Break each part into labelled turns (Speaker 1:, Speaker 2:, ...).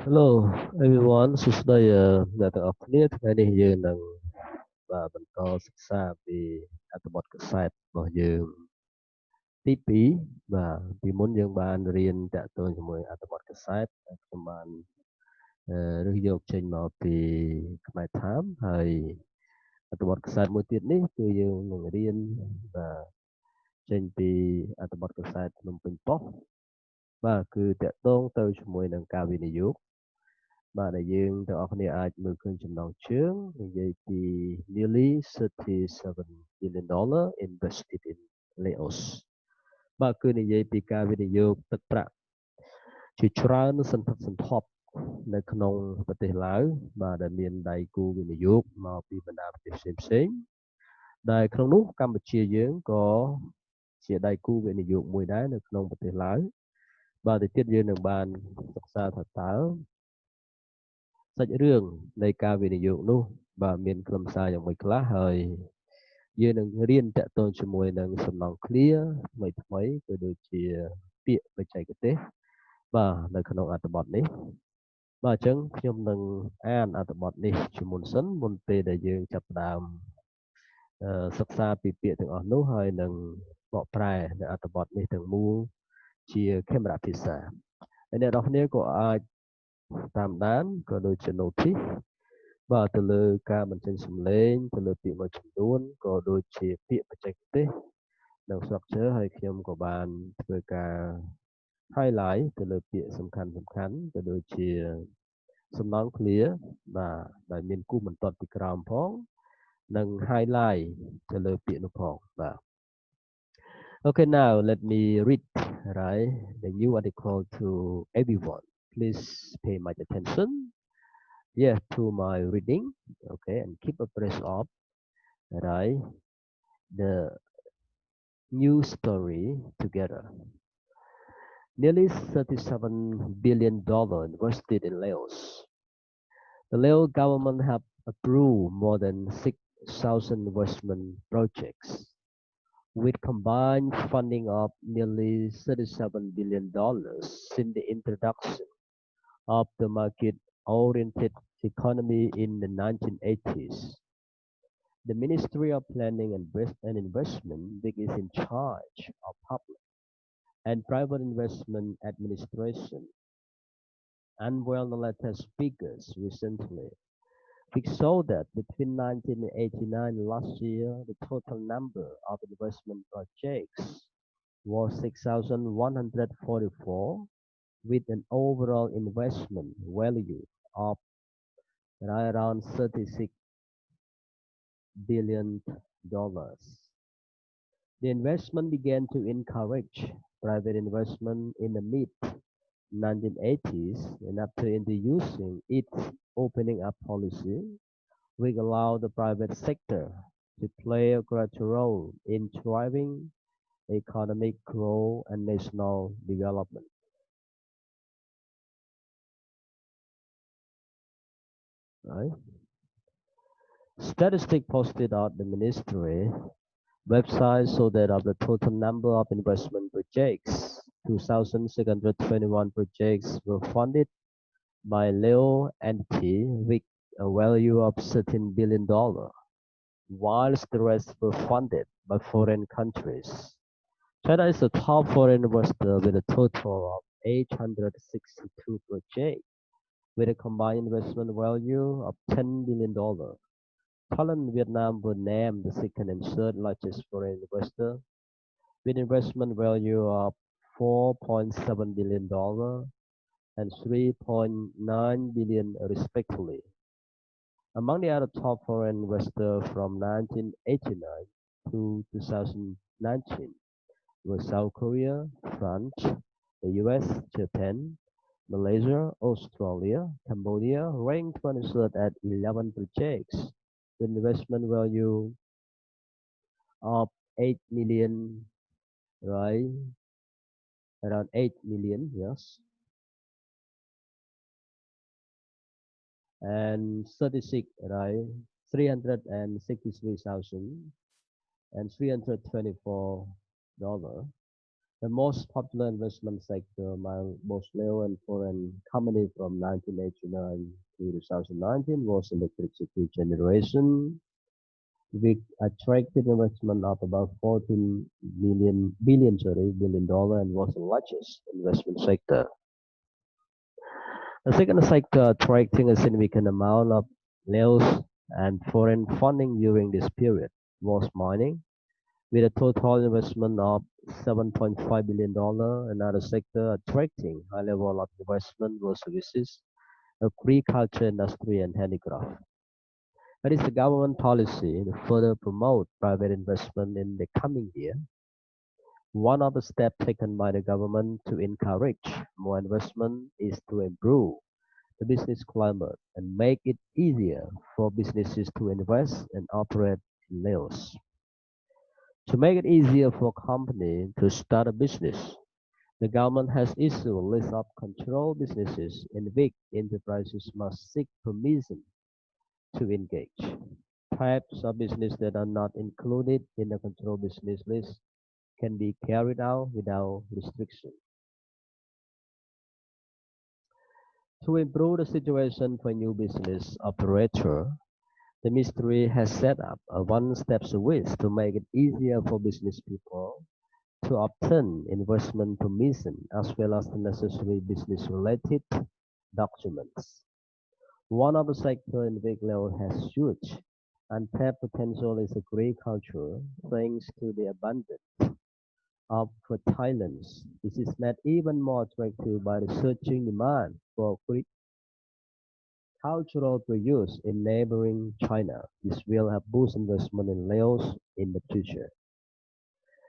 Speaker 1: Hello everyone សួស្តីអ្នកទាំងអស់គ្នាថ្ងៃនេះយើងនឹងបន្តសិក្សាពីអត្ថបទកសែតរបស់យើងទី2ពីមុនយើងបានរៀនតាក់ទងជាមួយអត្ថបទកសែតខ្ញុំបានរើសយកចេញមកពីខ្មែរថាមហើយអត្ថបទកសែតមួយទៀតនេះគឺយើងនឹងរៀនបាទចេញពីអត្ថបទកសែតភ្នំពេញប៉ុស្តិ៍គឺតាក់ទងទៅជាមួយនឹងការវិនិយោគដែលយើងទាំងអស់គ្នាអាចមើលឃើញចំណងជើងនិយាយពី nearly 37 billion dollar invested in Laos គឺនិយាយពីការវិនិយោគទឹកប្រាក់ជាច្រើនសន្ធឹកសន្ធាប់នៅក្នុងប្រទេសឡាវដែលមានដៃគូវិនិយោគមកពីបណ្ដាប្រទេសផ្សេងៗដែលក្នុងនោះកម្ពុជាយើងក៏ជាដៃគូវិនិយោគមួយដែរនៅក្នុងប្រទេសឡាវទៅទៀតយើងនឹងបានសិក្សាថាតើសាច់រឿងនៃការវិនិយោគនោះមានខ្លឹមសារយ៉ាងម៉េចខ្លះហើយយើងនឹងរៀនតាក់ទងជាមួយនឹងសំណង់ឃ្លាថ្មីក៏ដូចជាពាក្យបច្ចេកទេសនៅក្នុងអត្ថបទនេះអញ្ចឹងខ្ញុំនឹងអានអត្ថបទនេះជាមុនសិនមុនពេលដែលយើងចាប់ផ្ដើមសិក្សាពីពាក្យទាំងអស់នោះហើយនឹងបកប្រែនៅអត្ថបទនេះទាំងមូលជាខេមរៈភាសាហើយអ្នកនរគ្នាក៏អាចតាមដានក៏ដូចជា notice ទៅលើការបញ្ចេញសំឡេងទៅលើពាក្យមួយចំនួនក៏ដូចជាពាក្យបច្ចេកទេសនិងស្រុកជើហើយខ្ញុំក៏បានធ្វើការ highlight ទៅលើពាក្យសំខាន់ក៏ដូចជាសំណងឃ្លាដែលមានគូបន្ទាត់ពីក្រោមផងនិង highlight ទៅលើពាក្យនោះផងOkay, now let me read, right, the new article to everyone. Please pay much attention, to my reading, okay, and keep abreast of, right, the new story together. Nearly $37 billion invested in Laos. The Laos government have approved more than 6,000 investment projects with combined funding of nearly $37 billion since the introduction of the market-oriented economy in the 1980s. The Ministry of Planning and Investment is in charge of public and private investment administration. Unveiled the latest figures recently, which showed that between 1989 and last year, the total number of investment projects was 6,144, with an overall investment value of around $36 billion. The investment began to encourage private investment in the mid-1980s, and after introducing its opening up policy, which allowed the private sector to play a greater role in driving economic growth and national development. Right? Statistics posted on the ministry website show that of the total number of investment projects, 2,621 projects were funded by Leo entity with a value of $13 billion, whilst the rest were funded by foreign countries. China is the top foreign investor with a total of 862 projects, with a combined investment value of $10 billion. Thailand and Vietnam were named the second and third largest foreign investor, with investment value of $4.7 billion and $3.9 billion respectively. Among the other top foreign investors from 1989 to 2019 were South Korea, France, the US, Japan, Malaysia, Australia, Cambodia ranked 23rd at 11 projects with investment value of 8 million, right? Around 8 million, yes. And 36, right? 363,000 and $324. The most popular investment sector among both local and foreign companies from 1989 to 2019 was electricity generation, which attracted investment of about 14 billion dollar and was the largest investment sector. The second sector attracting a significant amount of loans and foreign funding during this period was mining, with a total investment of $7.5 billion. Another sector attracting high level of investment was services, agriculture industry, and handicraft. It is the government policy to further promote private investment in the coming year. One of the steps taken by the government to encourage more investment is to improve the business climate and make it easier for businesses to invest and operate in Laos. To make it easier for companies to start a business, the government has issued a list of control businesses in which enterprises must seek permission to engage. Types of business that are not included in the control business list can be carried out without restriction. To improve the situation for new business operator, the ministry has set up a one-step service to make it easier for business people to obtain investment permission as well as the necessary business-related documents. One of the sectors in which Laos has huge untapped potential is agriculture, thanks to the abundance of fertilizers. This is made even more attractive by the surging demand for cultural produce in neighboring China. This will help boost investment in Laos in the future.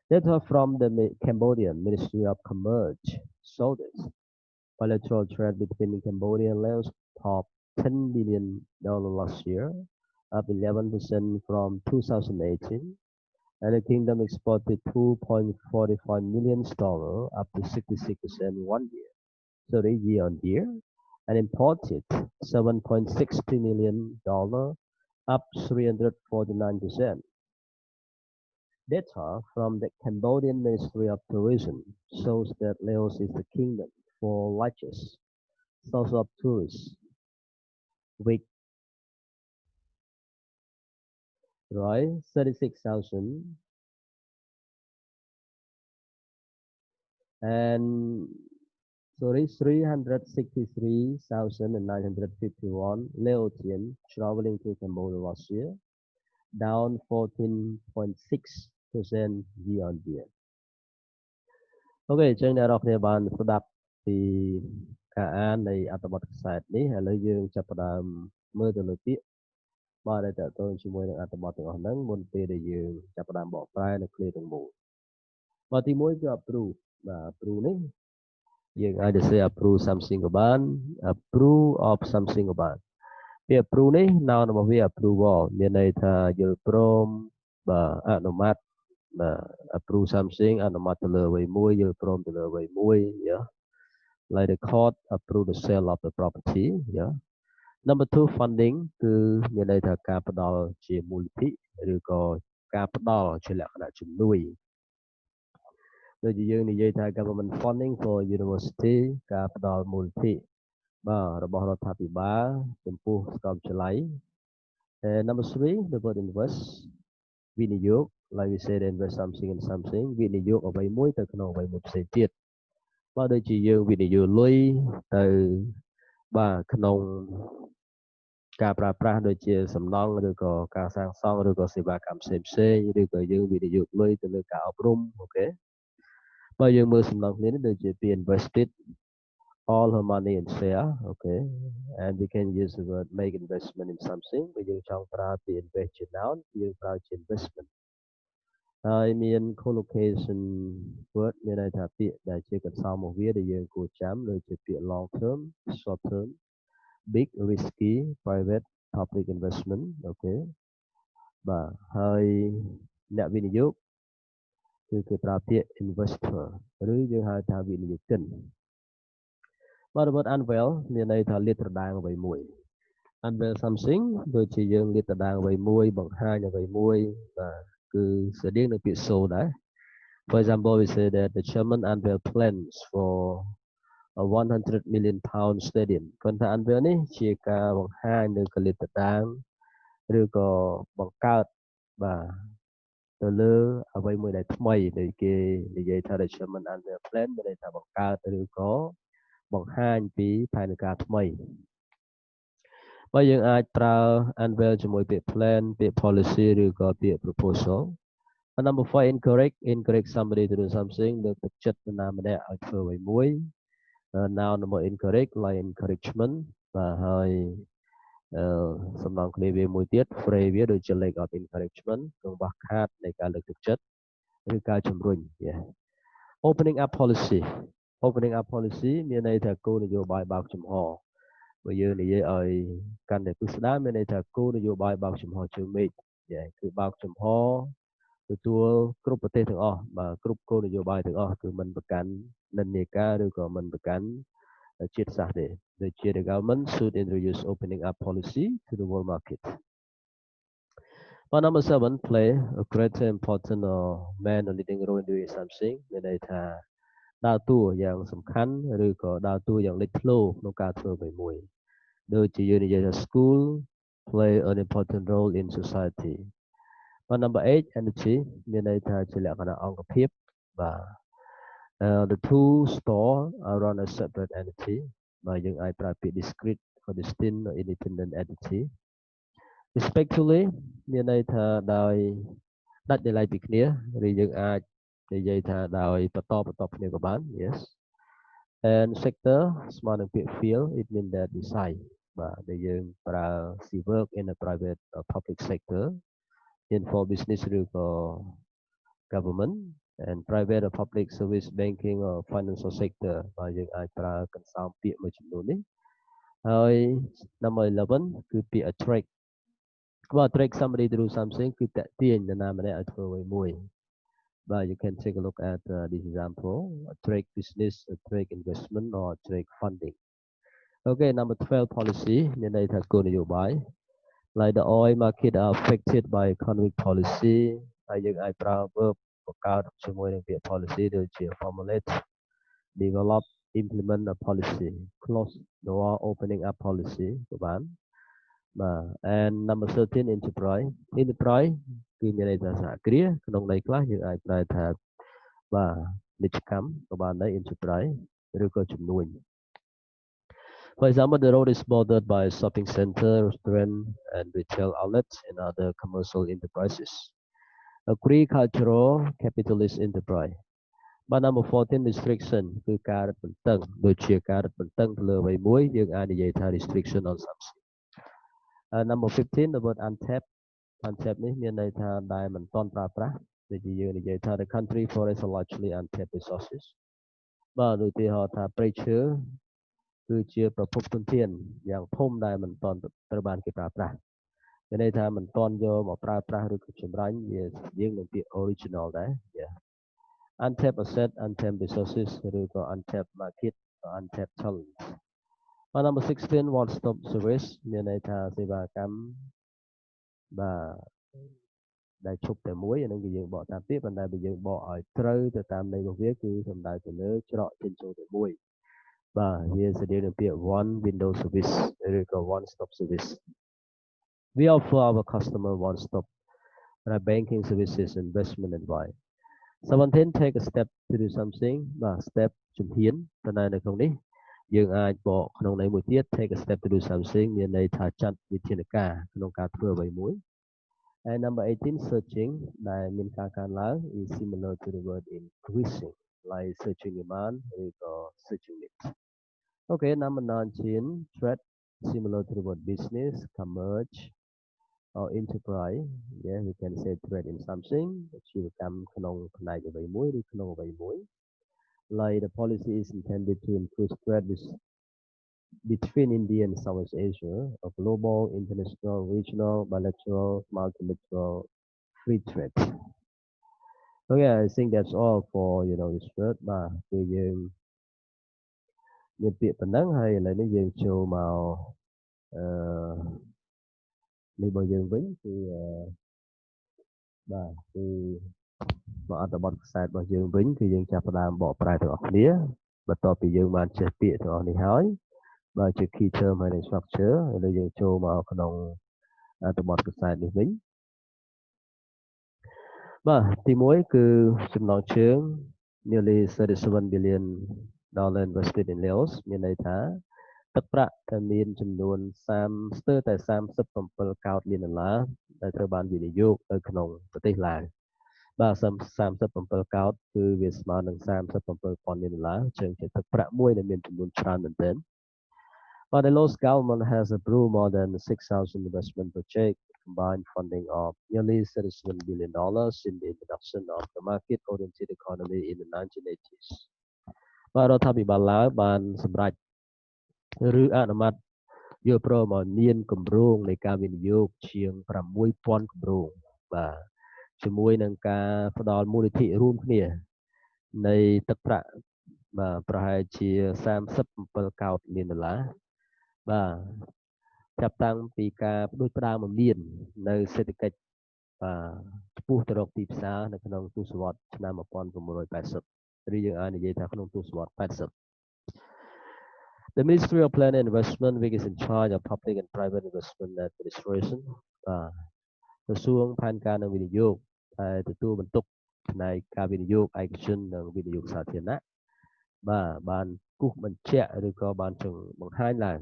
Speaker 1: Data from the Cambodian Ministry of Commerce showed this. Bilateral trade between Cambodia and Laos topped $10 billion last year, up 11% from 2018, and the kingdom exported $2.45 million, up to 66% year on year, and imported $7.60 million, up 349%. Data from the Cambodian Ministry of Tourism shows that Laos is the kingdom for largest source of tourists, with 36,000 and 363,951 Laotians traveling to Cambodia last year, down 14.6% year on year. អូខេអញ្ចឹងអ្នកនរគ្នាបានស្ដាប់ពីការអាននៃអត្ថបទខ្សែនេះឥឡូវយើងចាប់ផ្ដើមមើលទៅលើពាក្យបាទដែលតើតើជាមួយនឹងអត្ថបទទាំងអស់ហ្នឹងមុនពេលដែលយើងចាប់ផ្ដើមបកប្រែនៅឃ្លាទាំងមូលបាទទី1គឺ approve បាទ approve នេះយើងអាចទៅ say approve something ក៏បាន approve of something ក៏បានពាក្យ approve នេះ noun របស់វា approval មានន័យថាយល់ព្រមបាទអនុម័តបាទ approve something អនុម័តទៅលើអ្វីមួយយល់ព្រមទៅលើអ្វីមួយlike the court approve the sale of the property Number 2 funding គឺមានន័យថាការផ្ដល់ជាមូលនិធិឬក៏ការផ្ដល់ជាលក្ខណៈជំនួយដូចជាយើងនិយាយថា government funding for university ការផ្ដល់មូលនិធិបាទរបស់រដ្ឋាភិបាលចំពោះសាកលវិទ្យាល័យ Number 3 the word invest វិនិយោគ like we said invest something in something វិនិយោគអ្វីមួយទៅក្នុងអ្វីមួយផ្សេងទៀតបាទដូចជាយើងវិនិយោគលុយទៅបាទក្នុងការប្រើប្រាស់ដូចជាសំណង់ឬក៏ការសាងសង់ឬក៏សេវាកម្មផ្សេងៗឬក៏យើងវិនិយោគលុយទៅលើការអប់រំអូខេបើយើងមើលសំណង់គ្នានេះដូចជាពី invested all her money in share okay and we can use the word make investment in something បើយើងចង់ប្រើពី invest ជា noun យើងប្រើជា investment ហើយមាន collocation word មានន័យថាពាក្យដែលជាកន្សោមរបស់វាដែលយើងគួរចាំដូចជាពាក្យ long term short term big risky private public investment អូខេបាទហើយអ្នកវិនិយោគគឺគេប្រើពាក្យ investor ឬយើងហៅថាវិនិយោគិនបាទ word unveil មានន័យថាលាតត្រដាងអ្វីមួយ unveil something ដូចជាយើងលាតត្រដាងអ្វីមួយបង្ហាញអ្វីមួយបាទគឺស្តៀងនឹងពាក្យ show ដែរ For example, we say that the Chairman unveiled plans for a 100 million pound stadium គាត់ថា unveil នេះជាការបង្ហាញនៅកលិតតាងឬក៏បង្កើតបាទទៅលើអ្វីមួយដែលថ្មីដែលគេនិយាយថា the Chairman unveil plan មានន័យថាបង្កើតឬក៏បង្ហាញពីផែនការថ្មីបើយើងអាចប្រើ unveil ជាមួយពាក្យ plan ពាក្យ policy ឬក៏ពាក្យ proposal number 4 encourage somebody to do something លើកទឹកចិត្តនរណាម្នាក់ឲ្យធ្វើអ្វីមួយ now number encourage like encouragement បាទហើយសំណងគ្នាវាមួយទៀត phrase វាដូចជា lack of encouragement កង្វះខាតនៃការលើកទឹកចិត្តឬការជំរុញ opening up policy មានន័យថាគោលនយោបាយបើកចំហបើយើងនិយាយឲ្យកាន់តែពិស្ដារមានន័យថាគោលនយោបាយបើកចំហជើងមេឃគឺបើកចំហទទួលគ្រប់ប្រទេសទាំងអស់បាទគ្រប់គោលនយោបាយទាំងអស់គឺមិនប្រកាន់និន្នាការឬក៏មិនប្រកាន់ជាតិសាសន៍ទេដូចជា the government should introduce opening up policy to the world market. Number 7 play a greater important man a leading role in doing something មានន័យថាដើរតួយ៉ាងសំខាន់ឬក៏ដើរតួយ៉ាងលេចធ្លោក្នុងការធ្វើអ្វីមួយដូចជាយើងនិយាយថា school play an important role in society. Number 8 energy មានន័យថាជាលក្ខណៈអង្គភាពបាទ the two store are run a separate entity បាទយើងអាចប្រើពាក្យ discrete or distinct or independent entity. Respectively មានន័យថាដោយដាច់ដោយឡែកពីគ្នាឬយើងអាចនិយាយថាដោយបន្តគ្នាក៏បាន yes and sector ស្មើនឹងពាក្យ field it means that វិស័យបាទដែលយើងប្រើ see work in a private or public sector in for business ឬក៏ government and private or public service banking or financial sector បាទយើងអាចប្រើកន្សោមពាក្យមួយចំនួននេះហើយ number 11 គឺពាក្យ attract បើ attract somebody to do something គឺតាក់ទាញនរណាម្នាក់ឲ្យធ្វើអ្វីមួយបាទ you can take a look at this example attract business attract investment or attract funding. Okay, number 12 policy មានន័យថាគោលនយោបាយ like the oil market are affected by economic policy ហើយយើងអាចប្រើ verb បង្កើតជាមួយនឹងពាក្យ policy ដូចជា formulate develop implement a policy close door opening up policy ក៏បានបាទ and number 13 enterprise គឺមានន័យថាសហគ្រាសក្នុងន័យខ្លះយើងអាចប្រើថាបាទពាណិជ្ជកម្មក៏បានដែរ enterprise ឬក៏ជំនួញ For example, the road is bordered by shopping center, restaurant, and retail outlets and other commercial enterprises. Agricultural capitalist enterprise. But number 14 restriction គឺការរឹតបន្តឹងដូចជាការរឹតបន្តឹងទៅលើអ្វីមួយយើងអាចនិយាយថា restriction on something. Number 15 the word untapped នេះមានន័យថាដែលមិនទាន់ប្រើប្រាស់ដូចជាយើងនិយាយថា the country forest are largely untapped resources បាទឧទាហរណ៍ថាព្រៃឈើគឺជាប្រភពធនធានយ៉ាងធំដែលមិនទាន់ត្រូវបានគេប្រើប្រាស់មានន័យថាមិនទាន់យកមកប្រើប្រាស់ឬក៏ចម្រាញ់វាយើងនឹងពាក្យ original ដែរ untapped asset untapped resources ឬក៏ untapped market untapped talent number 16 one stop service មានន័យថាសេវាកម្មបាទដែលឈប់តែមួយអានឹងគឺយើងបកតាមពាក្យប៉ុន្តែបើយើងបកឲ្យត្រូវទៅតាមន័យរបស់វាគឺសំដៅទៅលើច្រកចេញចូលតែមួយបាទវាស្តីនឹងពាក្យ one window service ឬក៏ one stop service we offer our customer one stop banking services investment advice 17 take a step to do something បាទ step ជំហានប៉ុន្តែនៅក្នុងនេះយើងអាចបកក្នុងន័យមួយទៀត take a step to do something មានន័យថាចាត់វិធានការក្នុងការធ្វើអ្វីមួយ and number 18 searching ដែលមានការកើនឡើង is similar to the word increasing like searching demand ឬក៏ searching need. Okay, number 19 trade similar to the word business commerce or enterprise. Yeah, we can say trade in something អាជីវកម្មក្នុងផ្នែកអ្វីមួយឬក្នុងអ្វីមួយ like the policy is intended to increase trade between India and Southeast Asia, a global, international, regional, bilateral, multilateral free trade. Okay, I think that's all for this word. បាទគឺយើងមានពាក្យប៉ុណ្ណឹងហើយឥឡូវនេះយើងចូលមកនេះរបស់យើងវិញគឺបាទគឺ មកអត្ថបទខ្សែរបស់យើងវិញគឺយើងចាប់ផ្ដើមបកប្រែទាំងអស់គ្នាបន្ទាប់ពីយើងបានចេះពាក្យទាំងអស់នេះហើយបើជា key term ហើយ structure ឥឡូវយើងចូលមកក្នុងអត្ថបទខ្សែនេះវិញបាទទី1គឺចំណងជើង nearly 37 billion dollar invested in Laos មានន័យថាទឹកប្រាក់ដែលមានចំនួនស្ទើរតែ37កោដលានដុល្លារដែលត្រូវបានវិនិយោគនៅក្នុងប្រទេសឡាវបាទ37កោដគឺវាស្មើនឹង37,000លានដុល្លារជាងជាទឹកប្រាក់មួយដែលមានចំនួនច្រើនមែនទែនBut the Laos government has approved more than 6,000 investment projects combined funding of nearly $37 billion in the introduction of the market-oriented economy in the 1980s. បាទរដ្ឋាភិបាលឡាវបានសម្រេចឬអនុម័តយកព្រមឲ្យមានគម្រោងនៃការវិនិយោគជាង6,000គម្រោងបាទជាមួយនឹងការផ្ដល់មូលនិធិរួមគ្នានៃទឹកប្រាក់បាទប្រហែលជា37កោដលានដុល្លារបាទចាប់តាំងពីការផ្ដួចផ្ដើមមកមាននៅសេដ្ឋកិច្ចបាទឆ្ពោះទៅរកទីផ្សារនៅក្នុងទសវត្សរ៍ឆ្នាំ1980ឬយើងអាចនិយាយថាក្នុងទសវត្សរ៍80 The Ministry of Planning and Investment which is in charge of public and private investment administration បាទក្រសួងផែនការនិងវិនិយោគដែលទទួលបន្ទុកផ្នែកការវិនិយោគឯកជននិងវិនិយោគសាធារណៈបាទបានគូសបញ្ជាក់ឬក៏បានបង្ហាញឡើង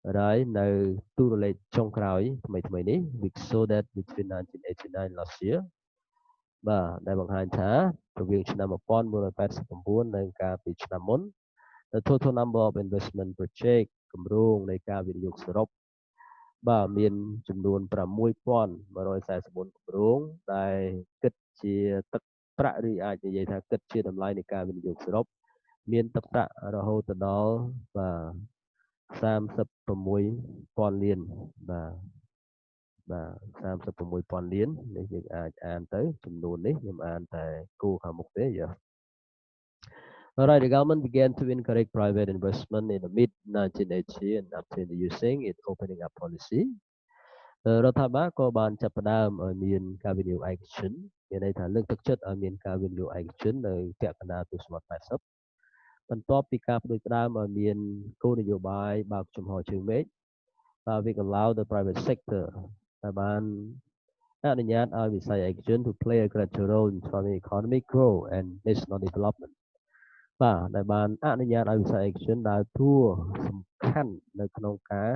Speaker 1: ហើយនៅទូរលេខចុងក្រោយថ្មីនេះ which show that between 1989 last year បាទដែលបង្ហាញថារវាងឆ្នាំ1989និងកាលពីឆ្នាំមុន The total number of investment project គម្រោងនៃការវិនិយោគសរុបបាទមានចំនួន6,144គម្រោងដែលគិតជាទឹកប្រាក់ឬអាចនិយាយថាគិតជាតម្លៃនៃការវិនិយោគសរុបមានទឹកប្រាក់រហូតដល់បាទ36,000លានបាទ36,000លាននេះយើងអាចអានទៅចំនួននេះខ្ញុំអានតែគូខាងមុខទេយ៉ាAlright, the government began to encourage private investment in the mid-1980s and after using its opening up policy. រដ្ឋាភិបាលក៏បានចាប់ផ្ដើមឲ្យមានការវិនិយោគឯកជនមានន័យថាលើកទឹកចិត្តឲ្យមានការវិនិយោគឯកជននៅពាក់កណ្ដាលទសវត្សរ៍80បន្ទាប់ពីការផ្ដួចផ្ដើមឲ្យមានគោលនយោបាយបើកចំហជើងមេឃwhich allow the private sector ដែលបានអនុញ្ញាតឲ្យវិស័យឯកជន to play a greater role in driving economic growth and national development បាទដែលបានអនុញ្ញាតឲ្យវិស័យឯកជនដើរតួសំខាន់នៅក្នុងការ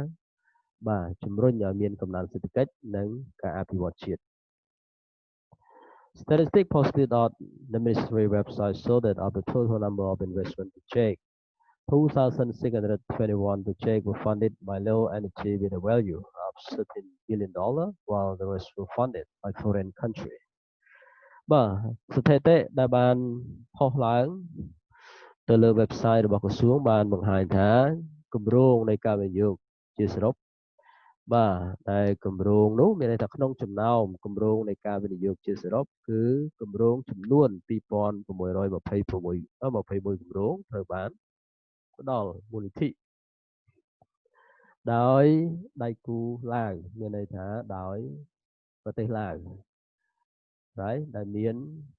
Speaker 1: បាទជំរុញឲ្យមានកំណើនសេដ្ឋកិច្ចនិងការអភិវឌ្ឍជាតិ Statistics posted on the ministry website show that of the total number of investment projects 2,621 projects were funded by low energy with a value of $13 billion while the rest were funded by foreign countries បាទស្ថិតិដែលបានផុសឡើងទៅលើ website របស់ក្រសួងបានបង្ហាញថាគម្រោងនៃការវិនិយោគជាសរុបបាទតែគម្រោងនោះមានន័យថាក្នុងចំណោមគម្រោងនៃការវិនិយោគជាសរុបគឺគម្រោងចំនួន2,621គម្រោងត្រូវបានផ្ដល់មូលនិធិដោយដៃគូឡាវមានន័យថាដោយប្រទេសឡាវហើយដែលមាន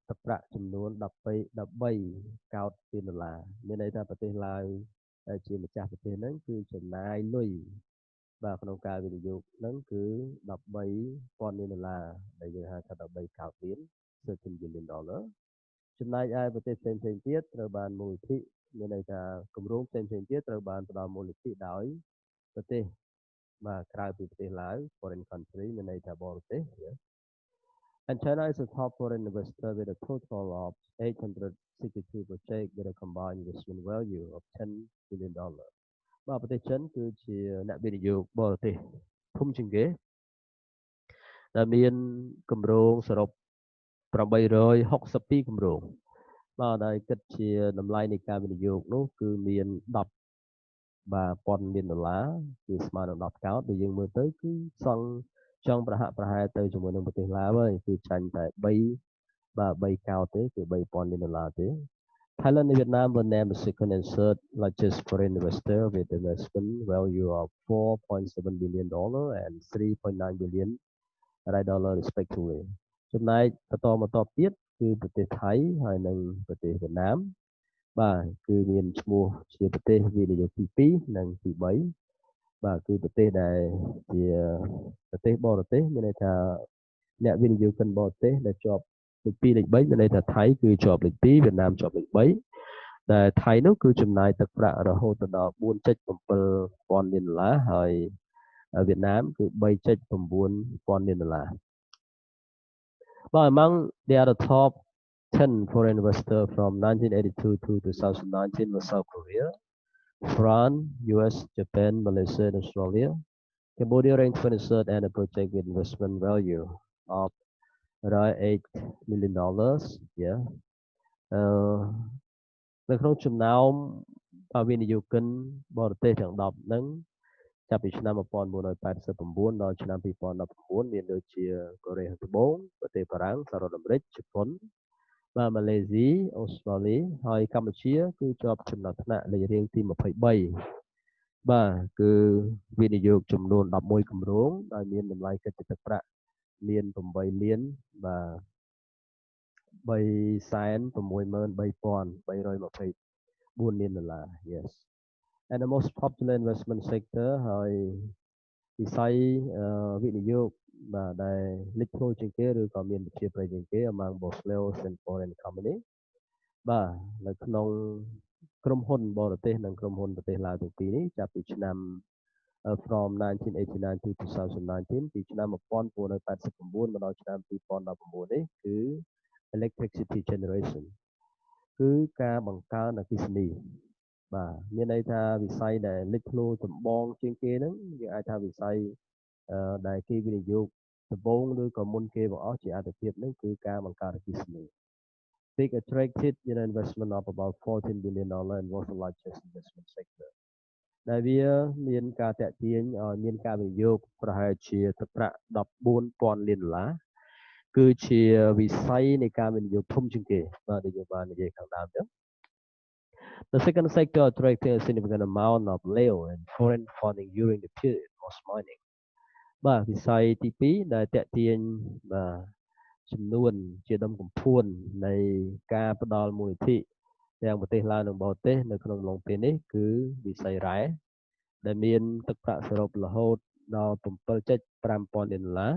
Speaker 1: ទឹកប្រាក់ចំនួន13កោដលានដុល្លារមានន័យថាប្រទេសឡាវដែលជាម្ចាស់ប្រទេសហ្នឹងគឺចំណាយលុយបាទក្នុងការវិនិយោគហ្នឹងគឺ13,000លានដុល្លារដែលយើងហៅថា13កោដលាន$13 billion ចំណែកឯប្រទេសផ្សេងៗទៀតត្រូវបានមូលនិធិមានន័យថាគម្រោងផ្សេងៗទៀតត្រូវបានផ្ដល់មូលនិធិដោយប្រទេសបាទក្រៅពីប្រទេសឡាវ foreign country មានន័យថាបរទេសAnd China is a top foreign investor with a total of 862 projects with a combined investment value of $10 billion. បាទប្រទេសចិនគឺជាអ្នកវិនិយោគបរទេសធំជាងគេដែលមានគម្រោងសរុប862គម្រោងបាទដែលគិតជាតម្លៃនៃការវិនិយោគនោះគឺមាន10បាទ$1,000 លានគឺស្មើនឹង10កោដដែលយើងមើលទៅគឺចង់ប្រហាក់ប្រហែលទៅជាមួយនឹងប្រទេសឡាវហើយគឺចាញ់តែ3កោដទេគឺ$3,000 លានទេ Thailand and Vietnam were named the second and third largest foreign investor with investment value of $4.7 billion and $3.9 billion respectively ចំណែកបន្តទៀត គឺប្រទេសថៃហើយនិងប្រទេសវៀតណាមបាទគឺមានឈ្មោះជាប្រទេសវិនិយោគទី2និងទី3បាទគឺប្រទេសដែលជាប្រទេសបរទេសមានន័យថាអ្នកវិនិយោគិនបរទេសដែលជាប់លេខ2លេខ3មានន័យថាថៃគឺជាប់លេខ2វៀតណាមជាប់លេខ3ដែលថៃនោះគឺចំណាយទឹកប្រាក់រហូតដល់ 4.7 ពាន់លានដុល្លារហើយវៀតណាមគឺ 3.9 ពាន់លានដុល្លារ But among the other top 10 foreign investors from 1982 to 2019 were South Korea, France, US, Japan, Malaysia, and Australia. Cambodia ranked 23rd and a project with investment value of around $8 million. Yeah. នៅក្នុងចំណោមវិនិយោគិនបរទេសទាំង10ហ្នឹងចាប់ពីឆ្នាំ1989ដល់ឆ្នាំ2019មានដូចជាកូរ៉េខាងត្បូងប្រទេសបារាំងសហរដ្ឋអាមេរិកជប៉ុនបាទម៉ាឡេស៊ីអូស្ត្រាលីហើយកម្ពុជាគឺជាប់ចំណាត់ថ្នាក់លេខរៀងទី23បាទគឺវិនិយោគចំនួន11គម្រោងដែលមានតម្លៃកិច្ចទឹកប្រាក់មាន8លានបាទ363,324 លានដុល្លារ yes and the most popular investment sector ហើយវិស័យវិនិយោគបាទដែលលេចធ្លោជាងគេឬក៏មានប្រជាប្រិយជាងគេ among both Laos and foreign company បាទនៅក្នុងក្រុមហ៊ុនបរទេសនិងក្រុមហ៊ុនប្រទេសឡាវទាំងពីរនេះចាប់ពីឆ្នាំ from 1989 to 2019 ពីឆ្នាំ1989មកដល់ឆ្នាំ2019នេះគឺ electricity generation គឺការបង្កើនអគ្គិសនីបាទមានន័យថាវិស័យដែលលេចធ្លោចម្បងជាងគេហ្នឹងយើងអាចថាវិស័យដែលគេវិនិយោគដំបូងឬក៏មុនគេបង្អស់ជាអាទិភាពហ្នឹងគឺការបង្កើតអគ្គិសនី Big attracted investment of about $14 billion and was the largest investment sector ដែលវាមានការតាក់ទាញឲ្យមានការវិនិយោគប្រហែលជាទឹកប្រាក់ 14,000 លានដុល្លារគឺជាវិស័យនៃការវិនិយោគធំជាងគេបាទដែលយើងបាននិយាយខាងដើមទៅ The second sector attracted a significant amount of Lao and foreign funding during the period was mining បាទវិស័យទី2ដែលតាក់ទាញបាទចំនួនជាដុំកំភួននៃការផ្ដល់មូលនិធិទាំងប្រទេសឡាវនិងបរទេសនៅក្នុងអំឡុងពេលនេះគឺវិស័យរ៉ែដែលមានទឹកប្រាក់សរុបរហូតដល់ 7.5 ពាន់លានដុល្លារ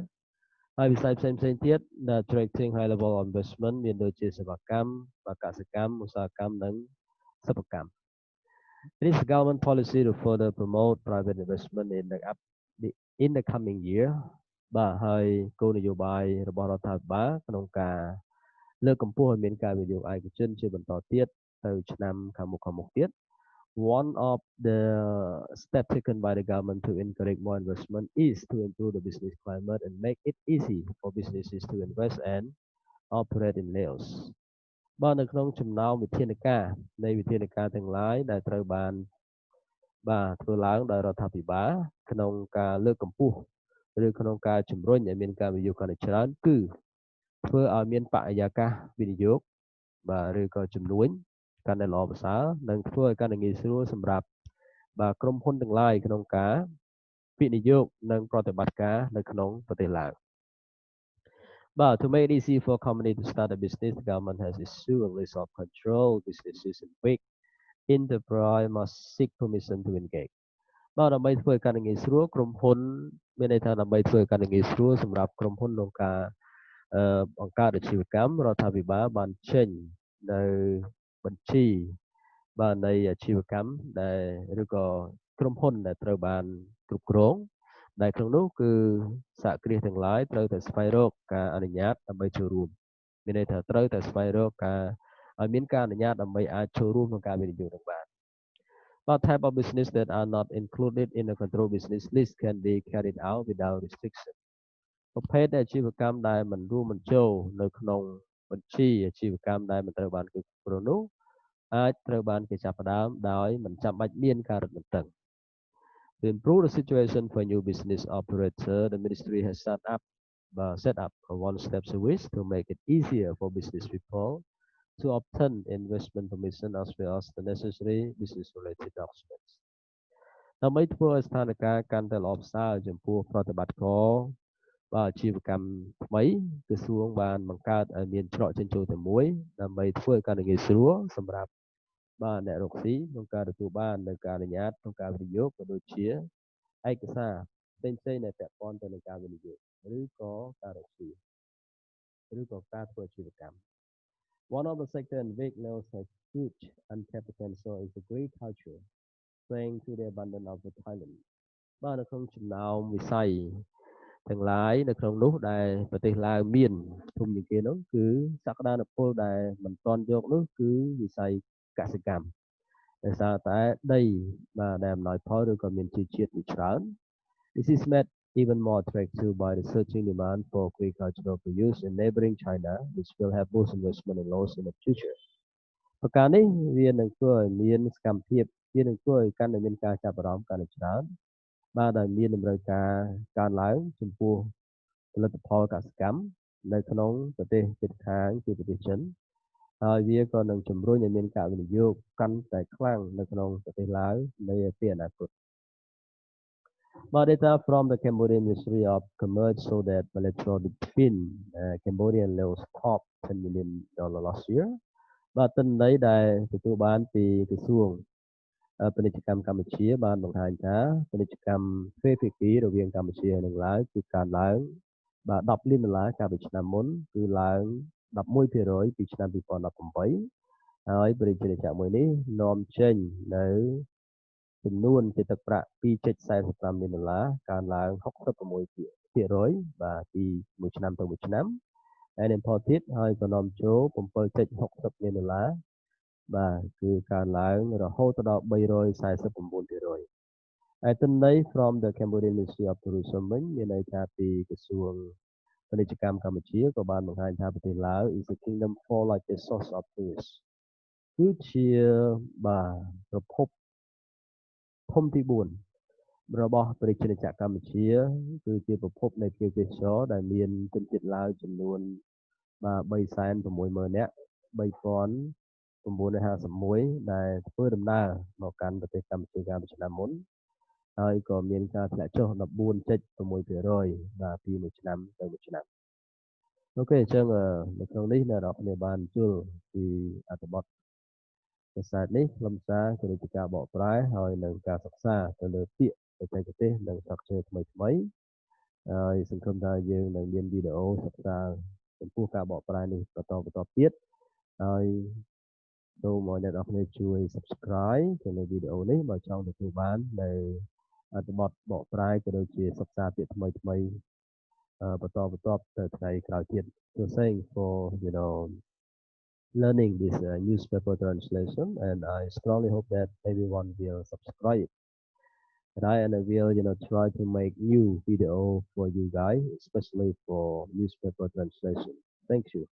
Speaker 1: ហើយវិស័យផ្សេងៗទៀតដែល attracting high level of investment មានដូចជាសេវាកម្មបាទកសិកម្មឧស្សាហកម្មនិងសិប្បកម្ម It is government policy to further promote private investment in the coming year បាទហើយគោលនយោបាយរបស់រដ្ឋាភិបាលក្នុងការលើកកម្ពស់ឲ្យមានការវិនិយោគឯកជនជាបន្តទៀតទៅឆ្នាំខាងមុខទៀត One of the steps taken by the government to encourage more investment is to improve the business climate and make it easy for businesses to invest and operate in Laos បាទនៅក្នុងចំណោមវិធានការនៃវិធានការទាំងឡាយដែលត្រូវបានបាទធ្វើឡើងដោយរដ្ឋាភិបាលក្នុងការលើកកម្ពស់ឬក្នុងការជំរុញឲ្យមានការវិនិយោគកាន់តែច្រើនគឺធ្វើឲ្យមានបរិយាកាសវិនិយោគបាទឬក៏ជំនួញកាន់តែល្អប្រសើរនិងធ្វើឲ្យកាន់តែងាយស្រួលសម្រាប់បាទក្រុមហ៊ុនទាំងឡាយក្នុងការវិនិយោគនិងប្រតិបត្តិការនៅក្នុងប្រទេសឡាវBut to make it easy for companies to start a business, the government has issued a list of control businesses in which enterprise must seek permission to engage. បាទដើម្បីធ្វើឲ្យកាន់តែងាយស្រួលក្រុមហ៊ុនមានន័យថាដើម្បីធ្វើឲ្យកាន់តែងាយស្រួលសម្រាប់ក្រុមហ៊ុនក្នុងការបង្កើតអាជីវកម្មរដ្ឋាភិបាលបានចេញនៅបញ្ជីបាទនៃអាជីវកម្មដែលឬក៏ក្រុមហ៊ុនដែលត្រូវបានគ្រប់គ្រងដែលក្នុងនោះគឺសហគ្រាសទាំងឡាយត្រូវតែស្វែងរកការអនុញ្ញាតដើម្បីចូលរួមមានន័យថាត្រូវតែស្វែងរកការឲ្យមានការអនុញ្ញាតដើម្បីអាចចូលរួមក្នុងការវិនិយោគនឹងបានBut type of business that are not included in the control business list can be carried out without restriction ប្រភេទអាជីវកម្មដែលមិនរួមបញ្ចូលនៅក្នុងបញ្ជីអាជីវកម្មដែលមិនត្រូវបានគ្រប់គ្រងនោះអាចត្រូវបានគេចាប់ផ្ដើមដោយមិនចាំបាច់មានការរឹតបន្តឹងTo improve the situation for new business operator, the ministry has set up a one-step service to make it easier for business people to obtain investment permission as well as the necessary business-related documents. ដើម្បីធ្វើឲ្យស្ថានភាពកាន់តែល្អប្រសើរចំពោះប្រតិបត្តិករ បាទអាជីវកម្មថ្មីក្រសួងបានបង្កើតឲ្យមានច្រកចេញចូលតែមួយដើម្បីធ្វើឲ្យការងារស្រួលសម្រាប់បាទអ្នករកស៊ីក្នុងការទទួលបាននៅការអនុញ្ញាតក្នុងការវិនិយោគក៏ដូចជាឯកសារផ្សេងៗដែលពាក់ព័ន្ធទៅនឹងការវិនិយោគឬក៏ការរកស៊ីឬក៏ការធ្វើអាជីវកម្ម One of the sector in which knows has huge untapped potential is agriculture thanks to the abundance of the Thailand បាទនៅក្នុងចំណោមវិស័យទាំងឡាយនៅក្នុងនោះដែលប្រទេសឡាវមានធំជាងគេនោះគឺសក្តានុពលដែលមិនទាន់យកនោះគឺវិស័យកសិកម្មដោយសារតែដីបាទដែលអំណោយផលឬក៏មានជីជាតិជាច្រើន This is made even more attractive by the surging demand for agricultural produce in neighboring China, which will have both investment and loss in the future. ប្រការនេះវានឹងធ្វើឲ្យមានសកម្មភាពវានឹងធ្វើឲ្យកាន់តែមានការចាប់អារម្មណ៍កាន់តែច្រើនបាទដែលមានតម្រូវការកើនឡើងចំពោះផលិតផលកសិកម្មនៅក្នុងប្រទេសជិតខាងគឺប្រទេសចិនហើយវាក៏នឹងជំរុញឲ្យមានការវិនិយោគកាន់តែខ្លាំងនៅក្នុងប្រទេសឡាវនៅពេលអនាគត But data from the Cambodian Ministry of Commerce show that bilateral between Cambodia and Laos topped $10 million last year. បាទទិន្នន័យដែលទទួលបានពីក្រសួងពាណិជ្ជកម្មកម្ពុជាបានបង្ហាញថាពាណិជ្ជកម្មទ្វេភាគីរវាងកម្ពុជានិងឡាវគឺកើនឡើងបាទ$10 លានកាលពីឆ្នាំមុនគឺឡើង11%ពីឆ្នាំ2018ហើយបរិយាកាសមួយនេះនាំចេញនៅចំនួនជាទឹកប្រាក់$2.45 លានកើនឡើង66%បាទពីមួយឆ្នាំទៅមួយឆ្នាំ and imported ហើយក៏នាំចូល$7.60 លានបាទគឺកើនឡើងរហូតដល់349%ហើយទិន្នន័យ from the Cambodian Ministry of Tourism វិញមានន័យថាពីក្រសួងពាណិជ្ជកម្មកម្ពុជាក៏បានបង្ហាញថាប្រទេសឡាវ is a kingdom for like a source of tourists គឺជាបាទប្រភពធំទី4របស់ប្រជាជនកម្ពុជាគឺជាប្រភពនៃភ្ញៀវទេសចរដែលមានជនជាតិឡាវចំនួនបាទ360,000 នាក់3,951ដែលធ្វើដំណើរមកកាន់ប្រទេសកម្ពុជាកាលពីឆ្នាំមុនហើយក៏មានការធ្លាក់ចុះ14.6% បាទពីមួយឆ្នាំទៅមួយឆ្នាំអូខេអញ្ចឹងនៅក្នុងនេះអ្នកនរគ្នាបានជួលពីអត្ថបទភាសានេះខ្លឹមសារគឺរាជការបកប្រែហើយនឹងការសិក្សាទៅលើពាក្យបច្ចេកទេសនិងស្រាក់ជើថ្មីហើយសង្ឃឹមថាយើងនឹងមានវីដេអូសិក្សាចំពោះការបកប្រែនេះបន្តទៀតហើយសូមឲ្យអ្នកនរគ្នាជួយ Subscribe ទៅលើវីដេអូនេះបើចង់ទទួលបាននៅអត្ថបទបកប្រែក៏ដូចជាសិក្សាពាក្យថ្មីបន្តទៅថ្ងៃក្រោយទៀត So thanks for learning this newspaper translation and I strongly hope that everyone will subscribe right and I will try to make new video for you guys especially for newspaper translation. Thank you.